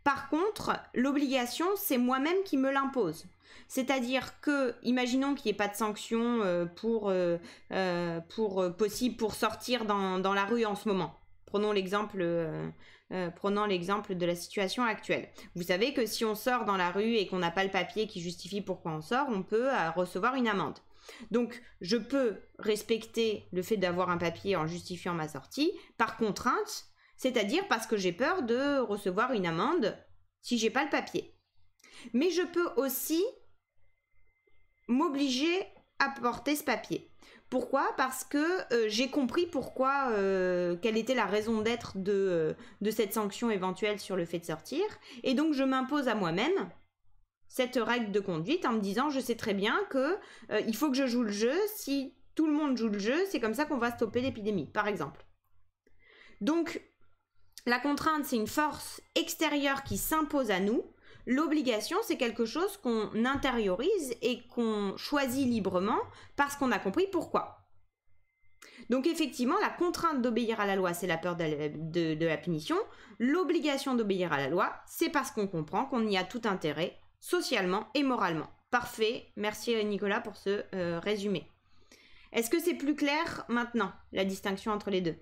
Par contre, l'obligation, c'est moi-même qui me l'impose. C'est-à-dire que, imaginons qu'il n'y ait pas de sanction possible pour sortir dans la rue en ce moment. Prenons l'exemple de la situation actuelle. Vous savez que si on sort dans la rue et qu'on n'a pas le papier qui justifie pourquoi on sort, on peut recevoir une amende. Donc, je peux respecter le fait d'avoir un papier en justifiant ma sortie par contrainte, c'est-à-dire parce que j'ai peur de recevoir une amende si j'ai pas le papier. Mais je peux aussi m'obliger à porter ce papier. Pourquoi? Parce que j'ai compris quelle était la raison d'être de cette sanction éventuelle sur le fait de sortir, et donc je m'impose à moi-même cette règle de conduite en me disant je sais très bien que il faut que je joue le jeu, si tout le monde joue le jeu, c'est comme ça qu'on va stopper l'épidémie, par exemple. Donc, la contrainte, c'est une force extérieure qui s'impose à nous. L'obligation, c'est quelque chose qu'on intériorise et qu'on choisit librement parce qu'on a compris pourquoi. Donc effectivement, la contrainte d'obéir à la loi, c'est la peur de la punition. L'obligation d'obéir à la loi, c'est parce qu'on comprend qu'on y a tout intérêt, socialement et moralement. Parfait, merci Nicolas pour ce résumé. Est-ce que c'est plus clair maintenant, la distinction entre les deux ?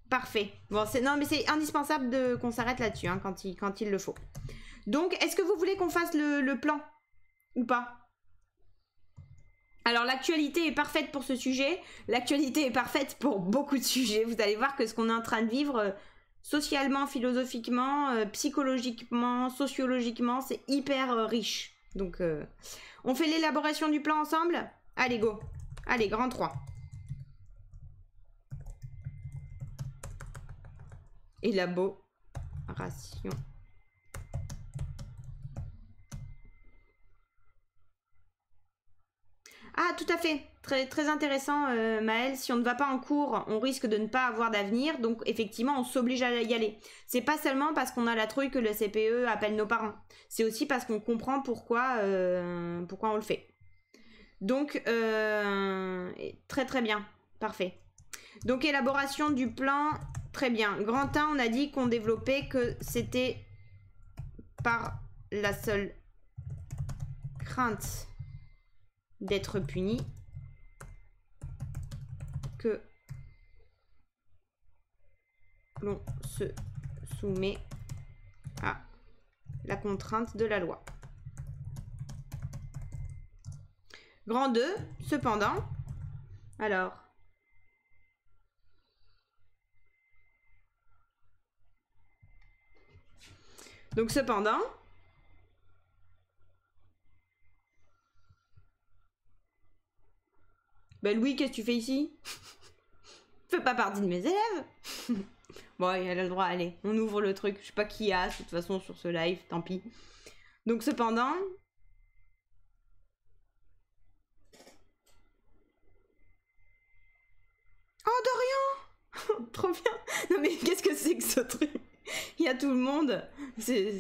Parfait. Bon, non, mais c'est indispensable qu'on s'arrête là-dessus hein, quand il le faut. Donc, est-ce que vous voulez qu'on fasse le plan ou pas? Alors, l'actualité est parfaite pour ce sujet. L'actualité est parfaite pour beaucoup de sujets. Vous allez voir que ce qu'on est en train de vivre socialement, philosophiquement, psychologiquement, sociologiquement, c'est hyper riche. Donc, on fait l'élaboration du plan ensemble? Allez, go. Allez, grand 3. Élaboration. Ah, tout à fait. Très, très intéressant, Maëlle. Si on ne va pas en cours, on risque de ne pas avoir d'avenir. Donc, effectivement, on s'oblige à y aller. C'est pas seulement parce qu'on a la trouille que le CPE appelle nos parents. C'est aussi parce qu'on comprend pourquoi on le fait. Donc, très, très bien. Parfait. Donc, élaboration du plan. Très bien. Grand 1, on a dit qu'on développait que c'était par la seule crainte d'être puni que l'on se soumet à la contrainte de la loi. Grand 2, cependant, alors, donc cependant, ben Louis, qu'est-ce que tu fais ici? Fais pas partie de mes élèves. Bon, elle a le droit, allez, on ouvre le truc. Je sais pas qui y a, de toute façon, sur ce live, tant pis. Donc, cependant... Oh, de rien. Trop bien. Non, mais qu'est-ce que c'est que ce truc? Il y a tout le monde. C'est...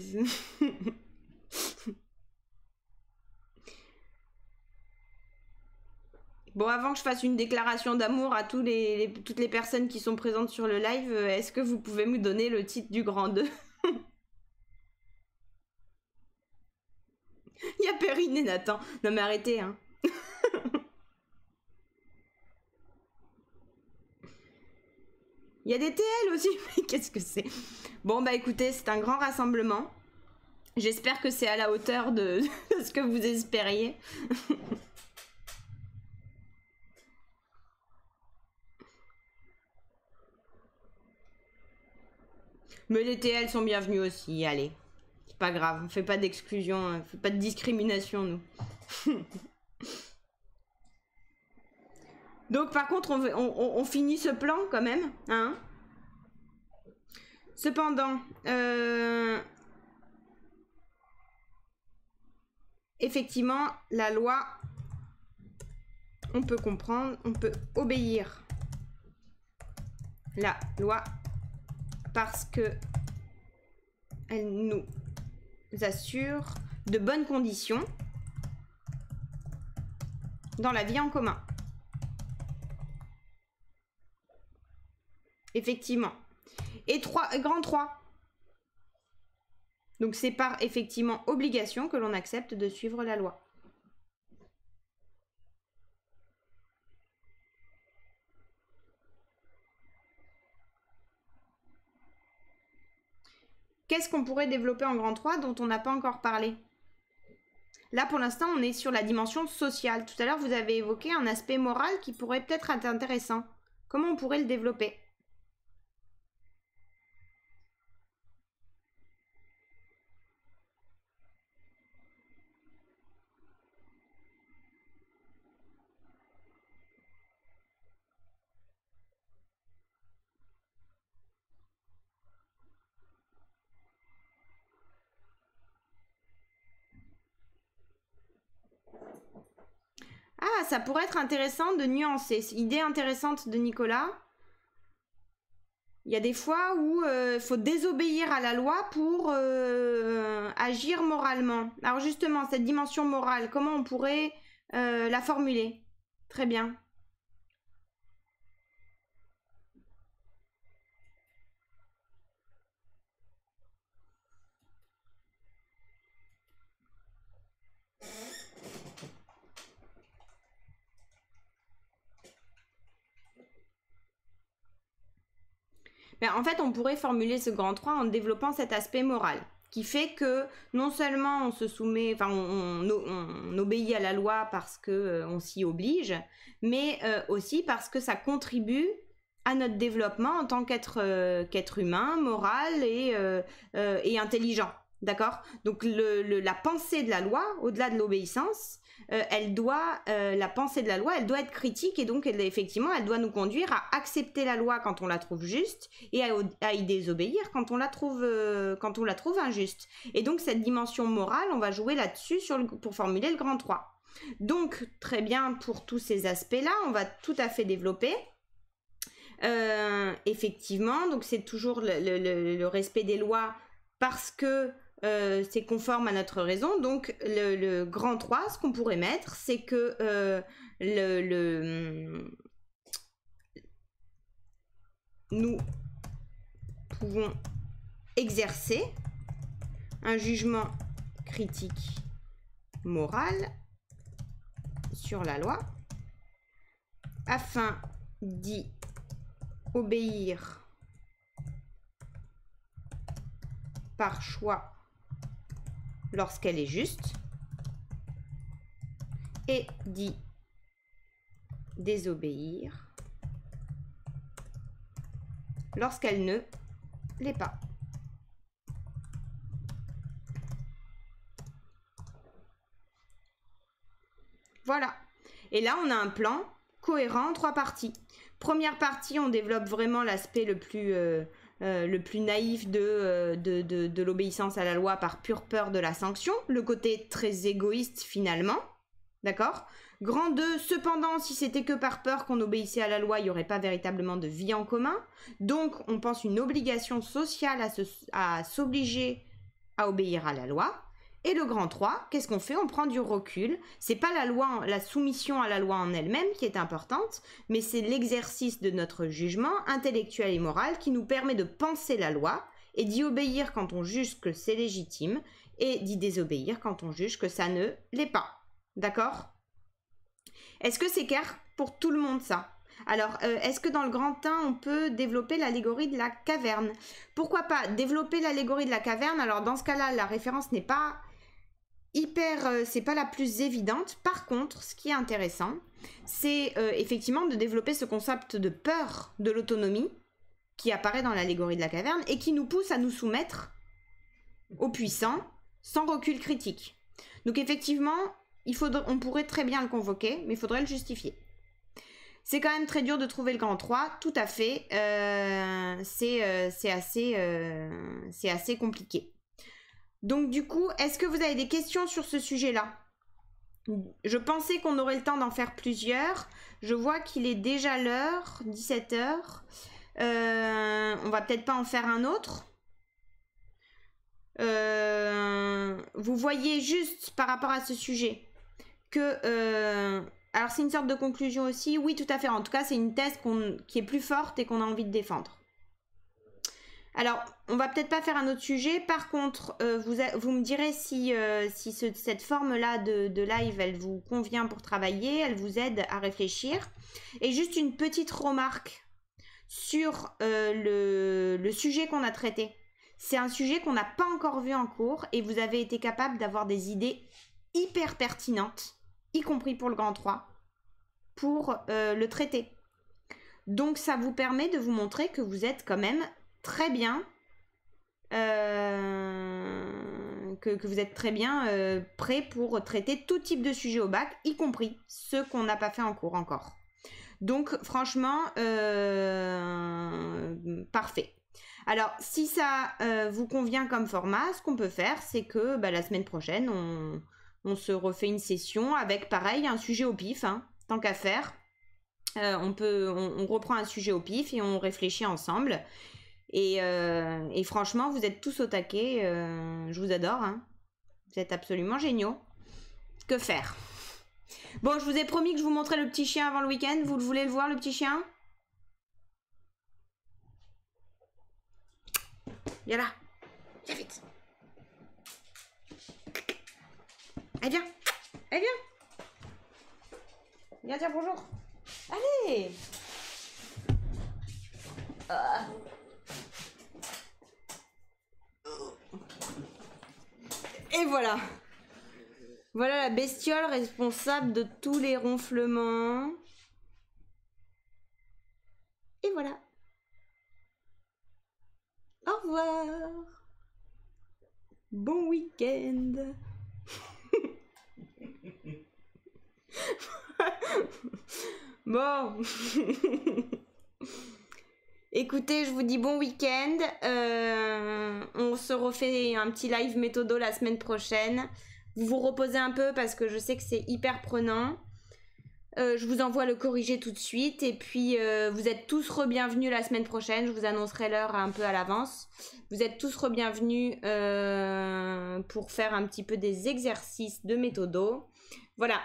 Bon, avant que je fasse une déclaration d'amour à toutes les personnes qui sont présentes sur le live, est-ce que vous pouvez me donner le titre du grand 2? Il y a Perrine et Nathan. Non mais arrêtez, hein. Il y a des TL aussi, mais qu'est-ce que c'est? Bon bah écoutez, c'est un grand rassemblement. J'espère que c'est à la hauteur de ce que vous espériez. Mais les TL sont bienvenus aussi, allez. C'est pas grave, on fait pas d'exclusion, on fait pas de discrimination, nous. Donc par contre, on finit ce plan quand même, hein. Cependant, effectivement, la loi, on peut comprendre, on peut obéir la loi parce que elle nous assure de bonnes conditions dans la vie en commun. Effectivement. Et grand 3. Donc c'est par effectivement obligation que l'on accepte de suivre la loi. Qu'est-ce qu'on pourrait développer en grand 3 dont on n'a pas encore parlé? Là, pour l'instant, on est sur la dimension sociale. Tout à l'heure, vous avez évoqué un aspect moral qui pourrait peut-être être intéressant. Comment on pourrait le développer? Ah, ça pourrait être intéressant de nuancer. Idée intéressante de Nicolas. Il y a des fois où il faut désobéir à la loi pour agir moralement. Alors justement, cette dimension morale, comment on pourrait la formuler? Très bien. Ben, en fait, on pourrait formuler ce grand 3 en développant cet aspect moral, qui fait que non seulement on se soumet, enfin on obéit à la loi parce que on s'y oblige, mais aussi parce que ça contribue à notre développement en tant qu'être humain, moral et intelligent. D'accord? Donc la pensée de la loi, au-delà de l'obéissance, la pensée de la loi, elle doit être critique et donc effectivement, elle doit nous conduire à accepter la loi quand on la trouve juste et à y désobéir quand on la trouve injuste. Et donc cette dimension morale, on va jouer là-dessus pour formuler le grand 3. Donc très bien pour tous ces aspects-là, on va tout à fait développer. Effectivement, donc c'est toujours le respect des lois parce que c'est conforme à notre raison. Donc le grand 3, ce qu'on pourrait mettre, c'est que nous pouvons exercer un jugement critique moral sur la loi afin d'y obéir par choix lorsqu'elle est juste et d'y désobéir lorsqu'elle ne l'est pas. Voilà. Et là, on a un plan cohérent en 3 parties. Première partie, on développe vraiment l'aspect le plus naïf de l'obéissance à la loi par pure peur de la sanction, le côté très égoïste finalement, d'accord? Grand 2, cependant, si c'était que par peur qu'on obéissait à la loi, il n'y aurait pas véritablement de vie en commun, donc on pense une obligation sociale à s'obliger à obéir à la loi. Et le grand 3, qu'est-ce qu'on fait? On prend du recul. C'est pas la soumission à la loi en elle-même qui est importante, mais c'est l'exercice de notre jugement intellectuel et moral qui nous permet de penser la loi et d'y obéir quand on juge que c'est légitime et d'y désobéir quand on juge que ça ne l'est pas. D'accord? Est-ce que c'est clair pour tout le monde ça? Alors, est-ce que dans le grand 1, on peut développer l'allégorie de la caverne? Pourquoi pas développer l'allégorie de la caverne? Alors, dans ce cas-là, la référence n'est pas c'est pas la plus évidente. Par contre, ce qui est intéressant, c'est effectivement de développer ce concept de peur de l'autonomie qui apparaît dans l'allégorie de la caverne et qui nous pousse à nous soumettre aux puissants sans recul critique. Donc effectivement, on pourrait très bien le convoquer, mais il faudrait le justifier. C'est quand même très dur de trouver le grand 3, tout à fait. C'est assez compliqué. Donc du coup, est-ce que vous avez des questions sur ce sujet-là? Je pensais qu'on aurait le temps d'en faire plusieurs. Je vois qu'il est déjà l'heure, 17h. On va peut-être pas en faire un autre. Vous voyez juste par rapport à ce sujet que... alors c'est une sorte de conclusion aussi. Oui, tout à fait. En tout cas, c'est une thèse qui est plus forte et qu'on a envie de défendre. Alors, on va peut-être pas faire un autre sujet. Par contre, vous me direz si, cette forme-là de live, elle vous convient pour travailler, elle vous aide à réfléchir. Et juste une petite remarque sur le sujet qu'on a traité. C'est un sujet qu'on n'a pas encore vu en cours et vous avez été capable d'avoir des idées hyper pertinentes, y compris pour le grand 3, pour le traiter. Donc, ça vous permet de vous montrer que vous êtes quand même très bien, que vous êtes très bien prêt pour traiter tout type de sujet au bac, y compris ceux qu'on n'a pas fait en cours encore. Donc franchement, parfait. Alors si ça vous convient comme format, ce qu'on peut faire, c'est que la semaine prochaine, on se refait une session avec pareil un sujet au pif, hein, tant qu'à faire. On reprend un sujet au pif et on réfléchit ensemble. Et franchement, vous êtes tous au taquet. Je vous adore. Hein. Vous êtes absolument géniaux. Que faire? Bon, je vous ai promis que je vous montrais le petit chien avant le week-end. Vous voulez le voir, le petit chien? Viens là. Viens vite. Allez, viens. Allez, viens. Viens dire bonjour. Allez. Et voilà. Voilà la bestiole responsable de tous les ronflements. Et voilà. Au revoir. Bon week-end. Bon. Écoutez, je vous dis bon week-end. On se refait un petit live méthodo la semaine prochaine. Vous vous reposez un peu parce que je sais que c'est hyper prenant. Je vous envoie le corrigé tout de suite. Et puis, vous êtes tous re-bienvenus la semaine prochaine. Je vous annoncerai l'heure un peu à l'avance. Vous êtes tous re-bienvenus pour faire un petit peu des exercices de méthodo. Voilà.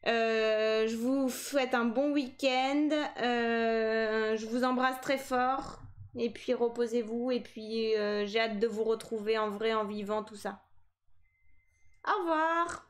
Je vous souhaite un bon week-end. Je vous embrasse très fort. Et puis, reposez-vous. Et puis, j'ai hâte de vous retrouver en vrai, en vivant, tout ça. Au revoir!